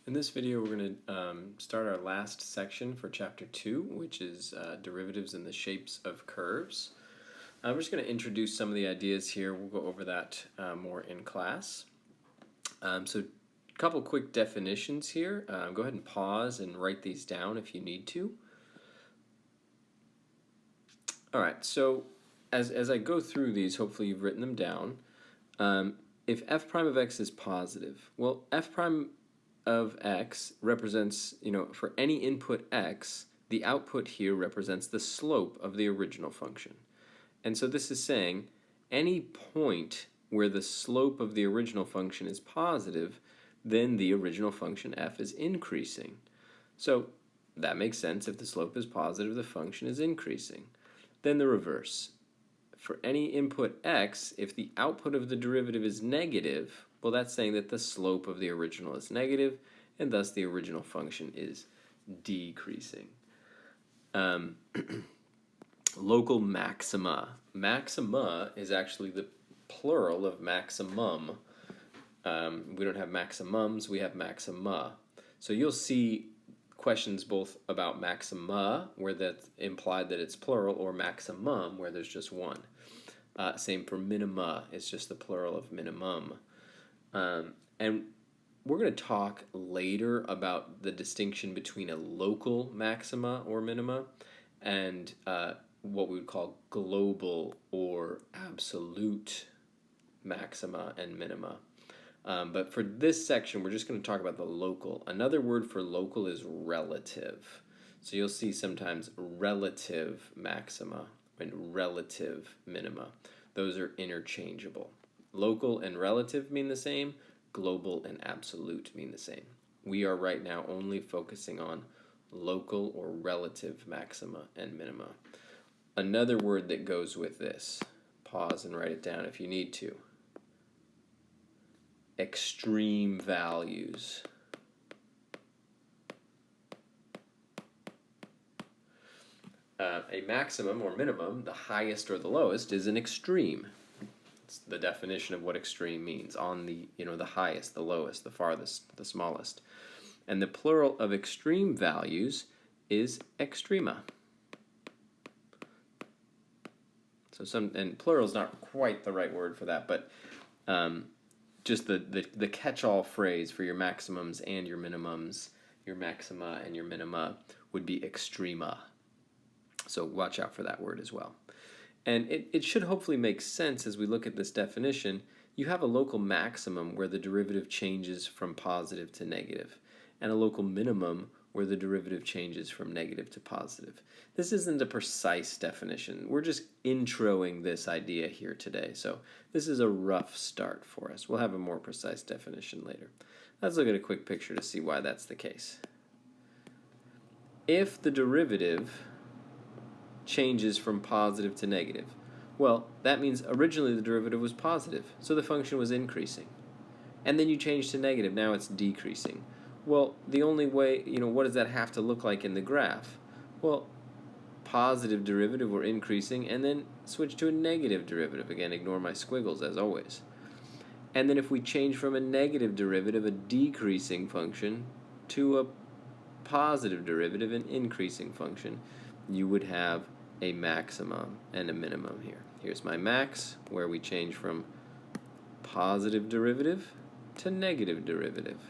In this video, we're going to start our last section for Chapter 2, which is derivatives and the shapes of curves. We're just going to introduce some of the ideas here. We'll go over that more in class. So a couple quick definitions here. Go ahead and pause and write these down if you need to. All right, so as I go through these, hopefully you've written them down. If f prime of x is positive, well, f prime of x represents, for any input x, the output here represents the slope of the original function. And so this is saying any point where the slope of the original function is positive, then the original function f is increasing. So that makes sense. If the slope is positive, the function is increasing. Then the reverse. For any input x, if the output of the derivative is negative, well, that's saying that the slope of the original is negative, and thus the original function is decreasing. Local maxima. Maxima is actually the plural of maximum. We don't have maximums, we have maxima. So you'll see questions both about maxima, where that's implied that it's plural, or maximum, where there's just one. Same for minima, it's just the plural of minimum. And we're going to talk later about the distinction between a local maxima or minima and what we would call global or absolute maxima and minima. But for this section, we're just going to talk about the local. Another word for local is relative. So you'll see sometimes relative maxima and relative minima. Those are interchangeable. Local and relative mean the same. Global and absolute mean the same. We are right now only focusing on local or relative maxima and minima. Another word that goes with this, pause and write it down if you need to. Extreme values. A maximum or minimum, the highest or the lowest, is an extreme. It's the definition of what extreme means. On the, the highest, the lowest, the farthest, the smallest. And the plural of extreme values is extrema. And plural is not quite the right word for that, but just the catch-all phrase for your maximums and your minimums, your maxima and your minima, would be extrema. So watch out for that word as well. And it should hopefully make sense as we look at this definition. You have a local maximum where the derivative changes from positive to negative, and a local minimum where the derivative changes from negative to positive. This isn't a precise definition. We're just introing this idea here today. So this is a rough start for us. We'll have a more precise definition later. Let's look at a quick picture to see why that's the case. If the derivative changes from positive to negative, well, that means originally the derivative was positive, so the function was increasing. And then you change to negative, now it's decreasing. Well, the only way, what does that have to look like in the graph? Well, positive derivative or increasing, and then switch to a negative derivative. Again, ignore my squiggles as always. And then if we change from a negative derivative, a decreasing function, to a positive derivative, an increasing function, you would have a maximum and a minimum here. Here's my max, where we change from positive derivative to negative derivative.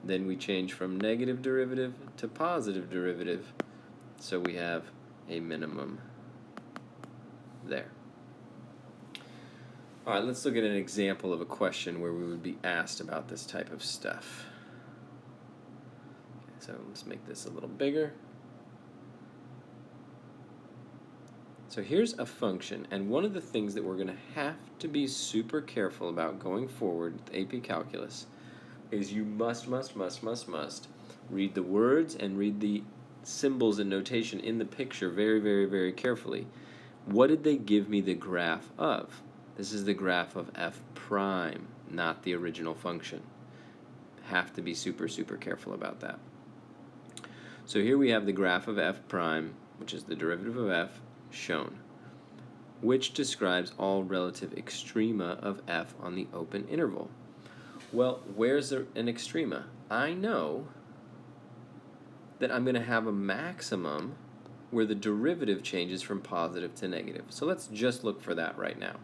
Then we change from negative derivative to positive derivative, so we have a minimum there. All right, let's look at an example of a question where we would be asked about this type of stuff. Okay, so let's make this a little bigger. So here's a function, and one of the things that we're going to have to be super careful about going forward with AP Calculus is you must read the words and read the symbols and notation in the picture very, very, very carefully. What did they give me the graph of? This is the graph of f prime, not the original function. Have to be super, super careful about that. So here we have the graph of f prime, which is the derivative of f, shown, which describes all relative extrema of f on the open interval. Well, where's an extrema? I know that I'm going to have a maximum where the derivative changes from positive to negative. So let's just look for that right now.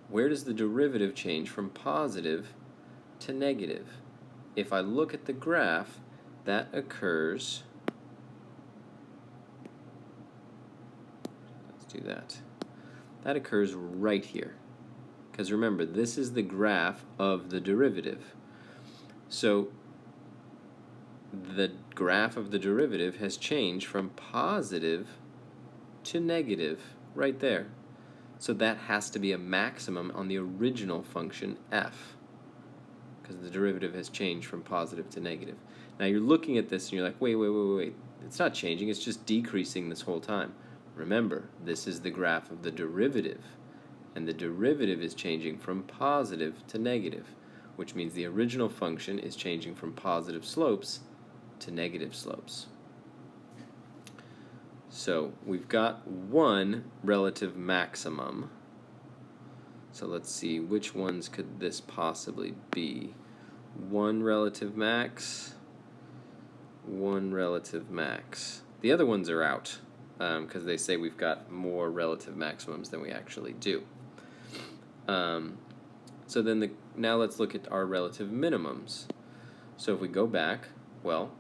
Where does the derivative change from positive to negative? If I look at the graph, that occurs, let's do that. That occurs right here. Because remember, this is the graph of the derivative. So the graph of the derivative has changed from positive to negative right there. So that has to be a maximum on the original function f, because the derivative has changed from positive to negative. Now you're looking at this and you're like, wait. It's not changing, it's just decreasing this whole time. Remember, this is the graph of the derivative, and the derivative is changing from positive to negative, which means the original function is changing from positive slopes to negative slopes. So we've got one relative maximum. So let's see, which ones could this possibly be? One relative max, one relative max. The other ones are out because they say we've got more relative maximums than we actually do. So then now let's look at our relative minimums. So if we go back, well,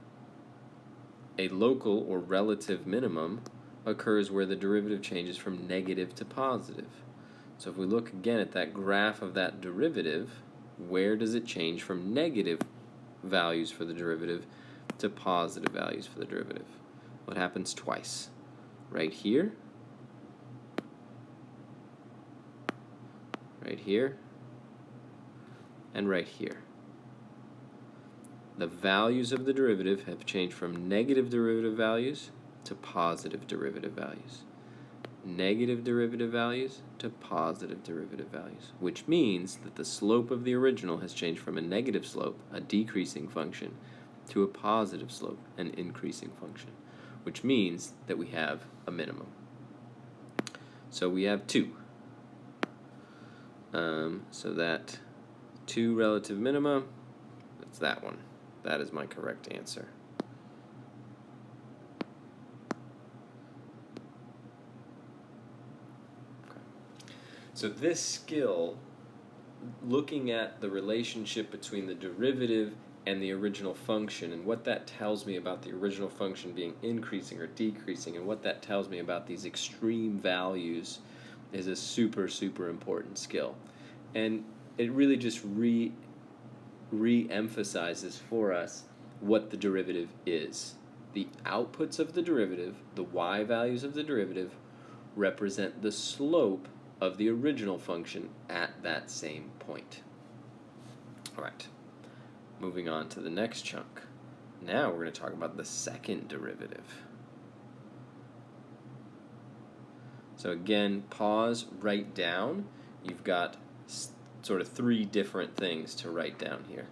a local or relative minimum occurs where the derivative changes from negative to positive. So if we look again at that graph of that derivative, where does it change from negative values for the derivative to positive values for the derivative? What happens twice? Right here, and right here. The values of the derivative have changed from negative derivative values to positive derivative values. Negative derivative values to positive derivative values, which means that the slope of the original has changed from a negative slope, a decreasing function, to a positive slope, an increasing function, which means that we have a minimum. So we have two. So that two relative minima, that's that one. That is my correct answer. Okay. So this skill, looking at the relationship between the derivative and the original function and what that tells me about the original function being increasing or decreasing and what that tells me about these extreme values is a super important skill. And it really just re-emphasizes for us what the derivative is. The outputs of the derivative, the y values of the derivative, represent the slope of the original function at that same point. All right, moving on to the next chunk. Now we're going to talk about the second derivative. So again, pause, write down. You've got sort of three different things to write down here.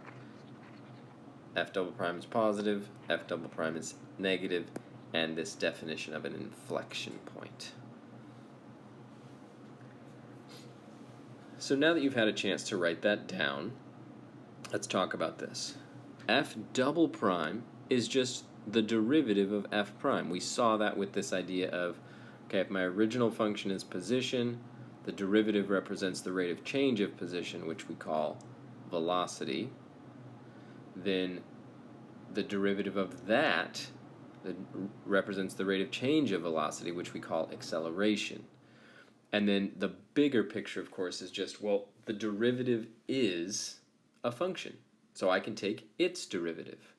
F double prime is positive, F double prime is negative, and this definition of an inflection point. So now that you've had a chance to write that down, let's talk about this. F double prime is just the derivative of F prime. We saw that with this idea of, okay, if my original function is position, the derivative represents the rate of change of position, which we call velocity. Then the derivative of that represents the rate of change of velocity, which we call acceleration. And then the bigger picture, of course, is just, well, the derivative is a function. So I can take its derivative.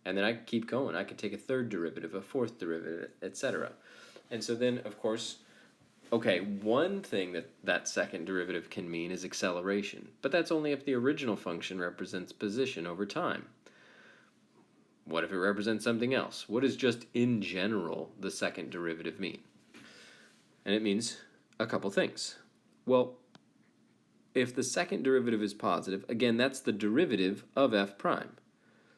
And then I can keep going. I can take a third derivative, a fourth derivative, etc. And so then, of course, okay, one thing that second derivative can mean is acceleration. But that's only if the original function represents position over time. What if it represents something else? What does just in general the second derivative mean? And it means a couple things. Well, if the second derivative is positive, again, that's the derivative of f prime.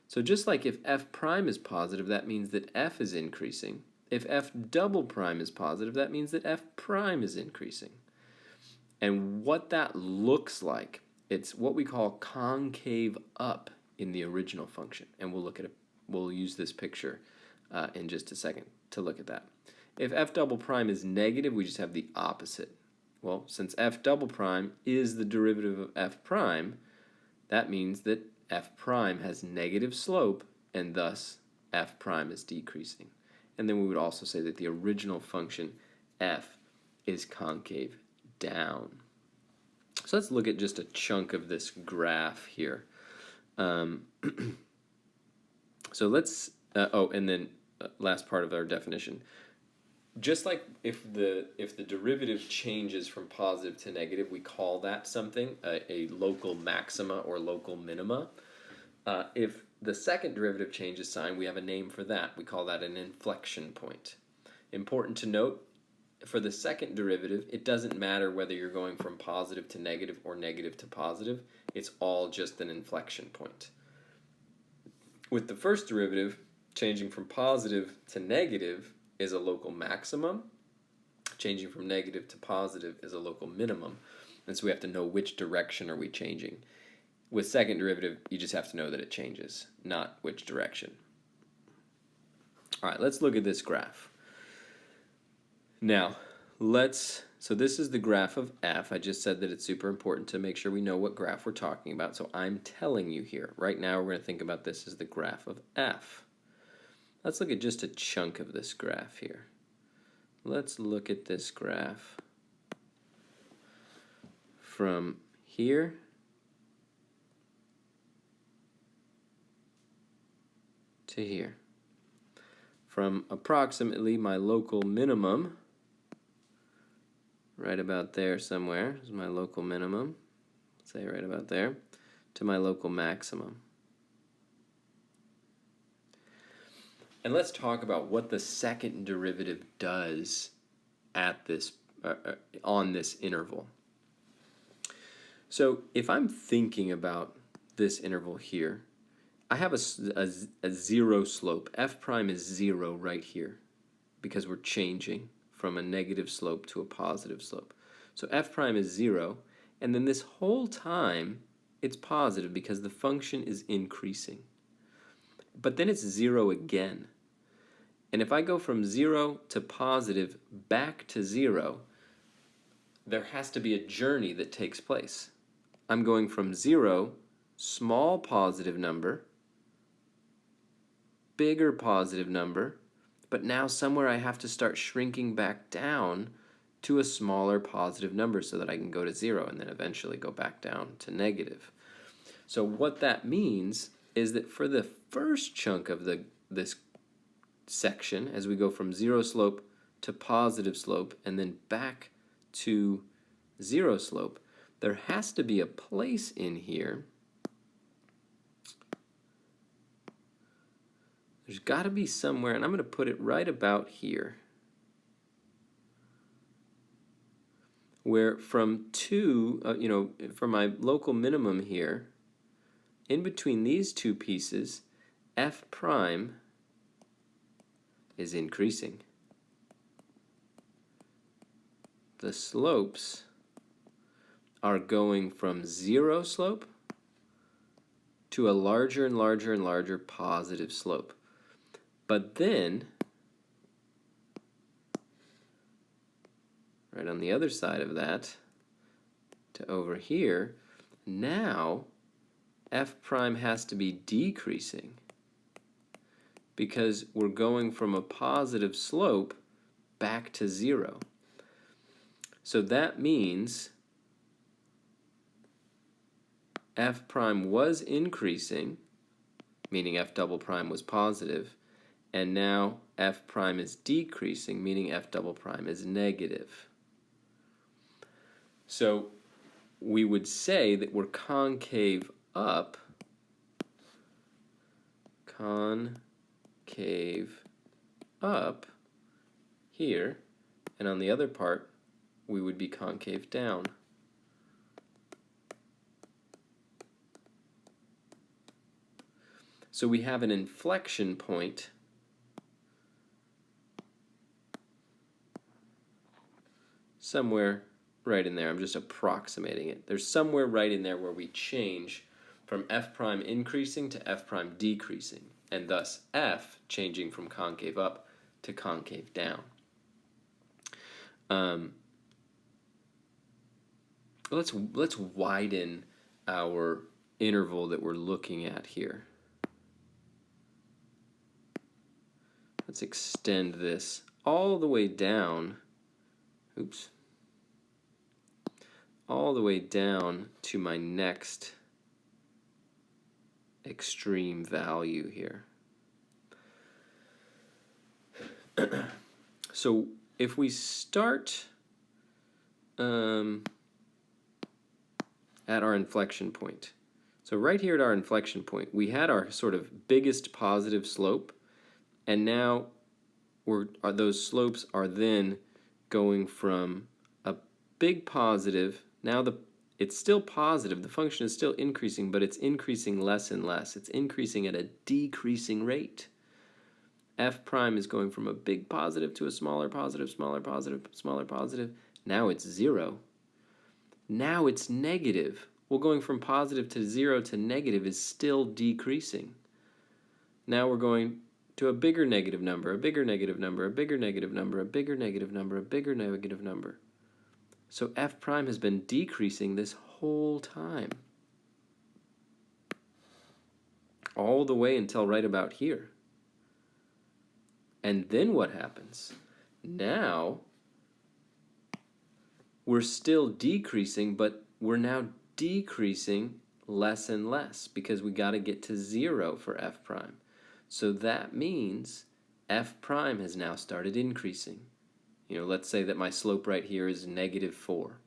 So just like if f prime is positive, that means that f is increasing. If f double prime is positive, that means that f prime is increasing. And what that looks like It's what we call concave up in the original function, and we'll use this picture in just a second to look at that. If f double prime is negative, we just have the opposite. Well, since f double prime is the derivative of f prime, that means that f prime has negative slope, and thus f prime is decreasing. And then we would also say that the original function f is concave down. So let's look at just a chunk of this graph here. So let's, and then last part of our definition. Just like if the derivative changes from positive to negative, we call that something, a local maxima or local minima. If the second derivative changes sign, we have a name for that. We call that an inflection point. Important to note, for the second derivative, it doesn't matter whether you're going from positive to negative or negative to positive. It's all just an inflection point. With the first derivative, changing from positive to negative is a local maximum. Changing from negative to positive is a local minimum. And so we have to know which direction are we changing. With second derivative, you just have to know that it changes, not which direction. All right, let's look at this graph. Now, so this is the graph of f. I just said that it's super important to make sure we know what graph we're talking about, so I'm telling you here. Right now, we're going to think about this as the graph of f. Let's look at just a chunk of this graph here. Let's look at this graph from here to here. From approximately my local minimum, right about there somewhere is my local minimum, say right about there, to my local maximum. And let's talk about what the second derivative does at this on this interval. So if I'm thinking about this interval here, I have a zero slope. F prime is 0 right here because we're changing from a negative slope to a positive slope. So f prime is 0, and then this whole time it's positive because the function is increasing. But then it's 0 again. And if I go from 0 to positive back to 0, there has to be a journey that takes place. I'm going from 0, small positive number, bigger positive number, but now somewhere I have to start shrinking back down to a smaller positive number so that I can go to 0 and then eventually go back down to negative. So what that means is that for the first chunk of this section, as we go from 0 slope to positive slope and then back to 0 slope, there has to be a place in here. There's got to be somewhere, and I'm going to put it right about here, where from from my local minimum here, in between these two pieces, f prime is increasing. The slopes are going from 0 slope to a larger and larger and larger positive slope. But then, right on the other side of that, to over here, now f prime has to be decreasing because we're going from a positive slope back to 0. So that means f prime was increasing, meaning f double prime was positive, and now f prime is decreasing, meaning f double prime is negative. So we would say that we're concave up, here, and on the other part, we would be concave down. So we have an inflection point somewhere right in there. I'm just approximating it. There's somewhere right in there where we change from f prime increasing to f prime decreasing, and thus f changing from concave up to concave down. Let's widen our interval that we're looking at here. Let's extend this all the way down. Oops. All the way down to my next extreme value here. So if we start at our inflection point, so right here at our inflection point, we had our sort of biggest positive slope, and now those slopes are then going from a big positive. Now it's still positive. The function is still increasing, but it's increasing less and less. It's increasing at a decreasing rate. F prime is going from a big positive to a smaller positive, smaller positive, smaller positive. Now it's 0. Now it's negative. Well, going from positive to 0 to negative is still decreasing. Now we're going to a bigger negative number, a bigger negative number, a bigger negative number, a bigger negative number, a bigger negative number. So f prime has been decreasing this whole time. All the way until right about here. And then what happens? Now we're still decreasing, but we're now decreasing less and less because we got to get to 0 for f prime. So that means f prime has now started increasing. You know, let's say that my slope right here is -4.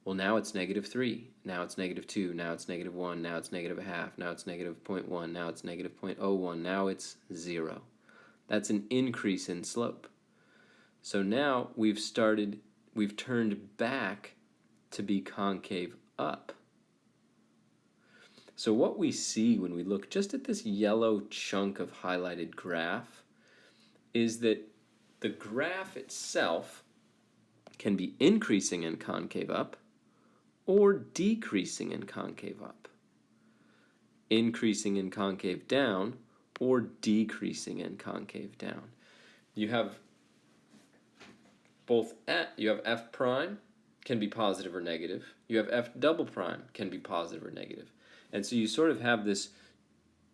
Well, now it's -3. Now it's -2. Now it's -1. Now it's -0.5. Now it's -0.1. Now it's -0.01. Now it's 0. That's an increase in slope. So now we've turned back to be concave up. So what we see when we look just at this yellow chunk of highlighted graph is that the graph itself can be increasing in concave up or decreasing in concave up, increasing in concave down or decreasing in concave down. You have you have f prime can be positive or negative. You have f double prime can be positive or negative. And so you sort of have this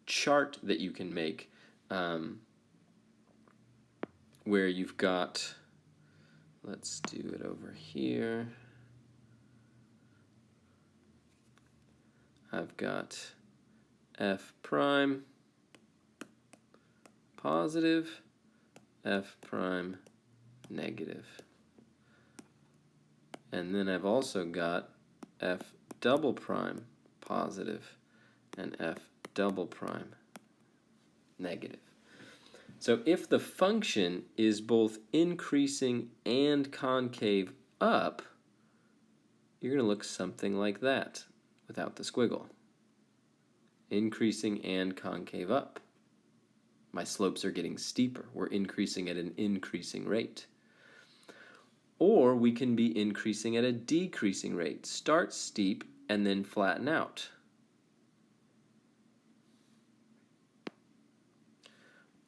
chart that you can make where you've got, let's do it over here. I've got f prime positive, f prime negative. And then I've also got f double prime positive and f double prime negative. So if the function is both increasing and concave up, you're going to look something like that without the squiggle. Increasing and concave up. My slopes are getting steeper. We're increasing at an increasing rate. Or we can be increasing at a decreasing rate. Start steep and then flatten out.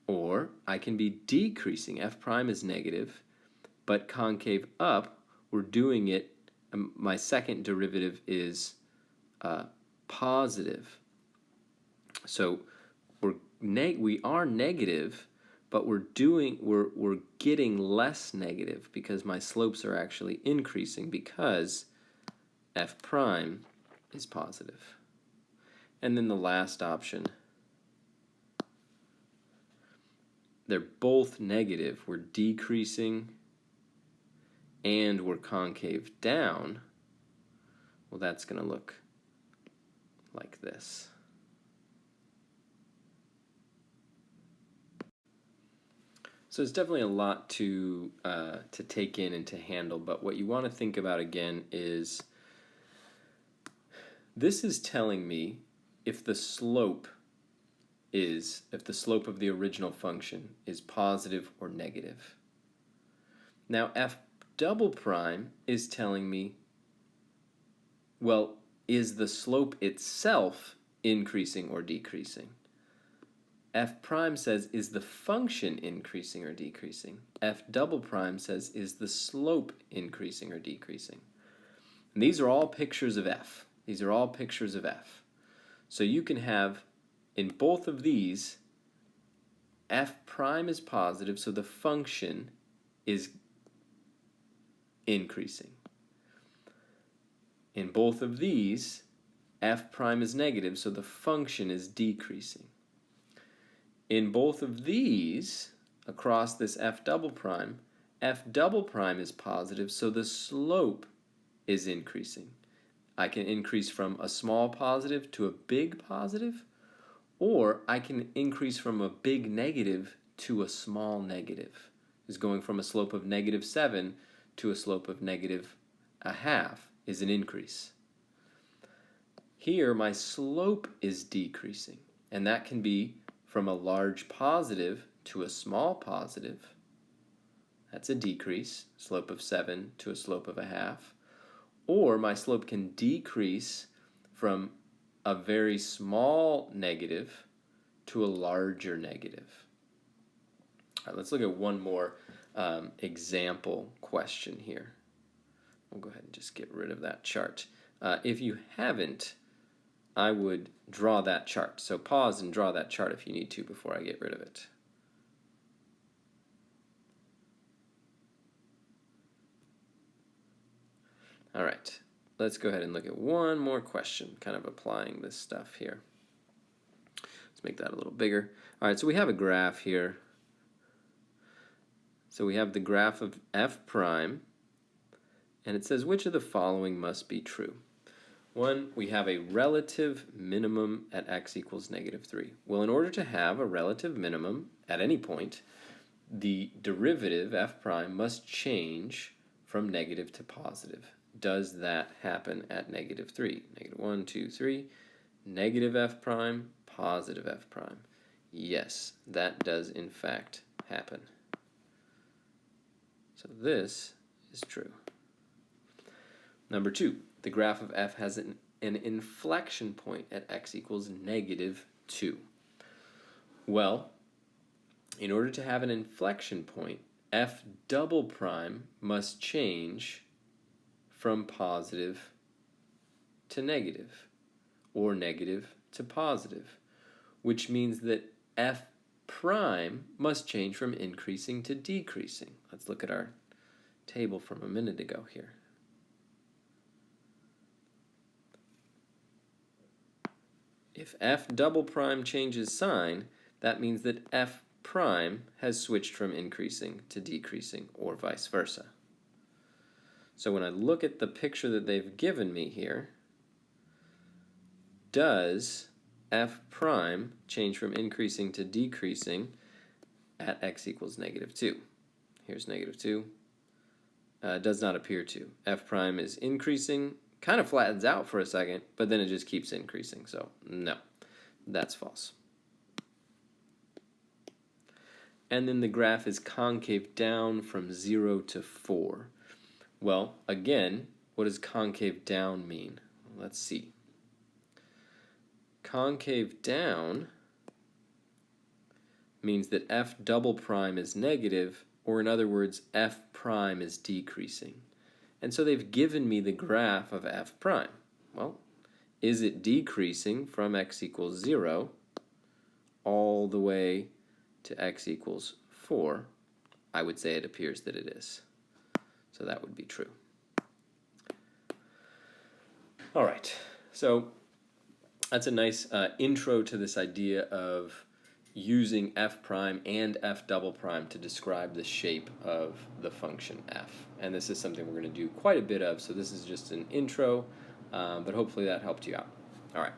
Or I can be decreasing. F prime is negative, but concave up, we're doing it, my second derivative is positive. So we are negative, but we're getting less negative because my slopes are actually increasing because f prime is positive. And then the last option, they're both negative. We're decreasing and we're concave down. Well, that's going to look like this. So it's definitely a lot to take in and to handle, but what you want to think about again is this is telling me if the slope of the original function is positive or negative. Now f double prime is telling me Well, is the slope itself increasing or decreasing? F prime says, is the function increasing or decreasing? F double prime says, is the slope increasing or decreasing? And these are all pictures of F. These are all pictures of F. So you can have, in both of these, F prime is positive, so the function is increasing. In both of these, F prime is negative, so the function is decreasing. In both of these, across this F double prime is positive, so the slope is increasing. I can increase from a small positive to a big positive, or I can increase from a big negative to a small negative. Is going from a slope of -7 to a slope of -0.5 is an increase. Here, my slope is decreasing, and that can be from a large positive to a small positive. That's a decrease, slope of 7 to a slope of 0.5. Or my slope can decrease from a very small negative to a larger negative. All right, let's look at one more example question here. We'll go ahead and just get rid of that chart. If you haven't, I would draw that chart. So pause and draw that chart if you need to before I get rid of it. All right, let's go ahead and look at one more question, kind of applying this stuff here. Let's make that a little bigger. All right, so we have a graph here. So we have the graph of f prime, and it says which of the following must be true. One, we have a relative minimum at x equals -3. Well, in order to have a relative minimum at any point, the derivative f prime must change from negative to positive. Does that happen at -3? -1, 2, 3. Negative f prime, positive f prime. Yes, that does in fact happen. So this is true. Number 2, the graph of f has an inflection point at x equals -2. Well, in order to have an inflection point, f double prime must change from positive to negative, or negative to positive, which means that f prime must change from increasing to decreasing. Let's look at our table from a minute ago here. If f double prime changes sign, that means that f prime has switched from increasing to decreasing, or vice versa. So when I look at the picture that they've given me here, does f prime change from increasing to decreasing at x equals -2? Here's -2. Does not appear to. F prime is increasing, kind of flattens out for a second, but then it just keeps increasing. So no, that's false. And then the graph is concave down from 0 to 4. Well, again, what does concave down mean? Let's see. Concave down means that f double prime is negative, or in other words, f prime is decreasing. And so they've given me the graph of f prime. Well, is it decreasing from x equals 0 all the way to x equals 4? I would say it appears that it is. So that would be true. All right, so that's a nice intro to this idea of using f prime and f double prime to describe the shape of the function f. And this is something we're going to do quite a bit of, so this is just an intro, but hopefully that helped you out. All right.